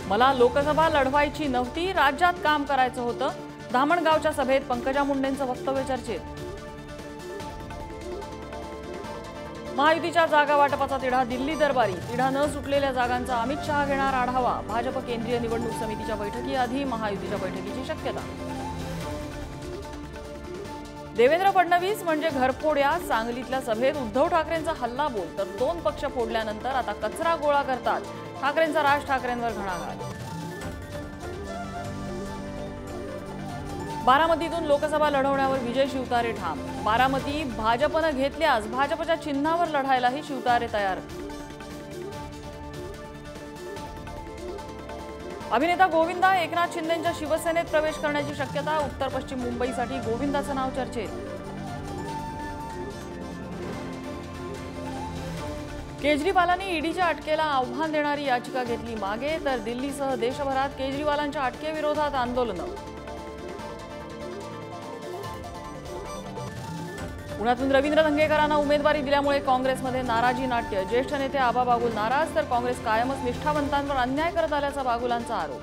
मला लोकसभा लढवायची नव्हती, राज्यात काम करायचं होतं. धामणगावच्या सभेत पंकजा मुंडेंचं वक्तव्य चर्चेत. महायुतीच्या जागा वाटपाचा तिढा दिल्ली दरबारी. तिढा न सुटलेल्या जागांचा अमित शहा घेणार आढावा. भाजप केंद्रीय निवडणूक समितीच्या बैठकीआधी महायुतीच्या बैठकीची शक्यता. देवेंद्र फडणवीस म्हणजे घरफोड्या. सांगलीतल्या सभेत उद्धव ठाकरेंचा हल्लाबोल. तर 2 पक्ष फोडल्यानंतर आता कचरा गोळा करतात. ठाकरेंचा राज ठाकरेंवर घणाघात. बारामतीतून लोकसभा लढवण्यावर विजय शिवतारे ठाम. बारामती भाजपनं घेतल्यास भाजपच्या चिन्हावर लढायलाही शिवतारे तयार. अभिनेता गोविंदा एकनाथ शिंदेंच्या शिवसेनेत प्रवेश करण्याची शक्यता. उत्तर पश्चिम मुंबईसाठी गोविंदाचं नाव चर्चेत. केजरीवालांनी ईडीच्या अटकेला आव्हान देणारी याचिका घेतली मागे. तर दिल्लीसह देशभरात केजरीवालांच्या अटकेविरोधात आंदोलनं. पुण्यातून रवींद्र धंगेकरांना उमेदवारी दिल्यामुळे काँग्रेसमध्ये नाराजी नाट्य. ज्येष्ठ नेते आबा बागुल नाराज. तर काँग्रेस कायमच निष्ठावंतांवर अन्याय करत आल्याचा बागुलांचा आरोप.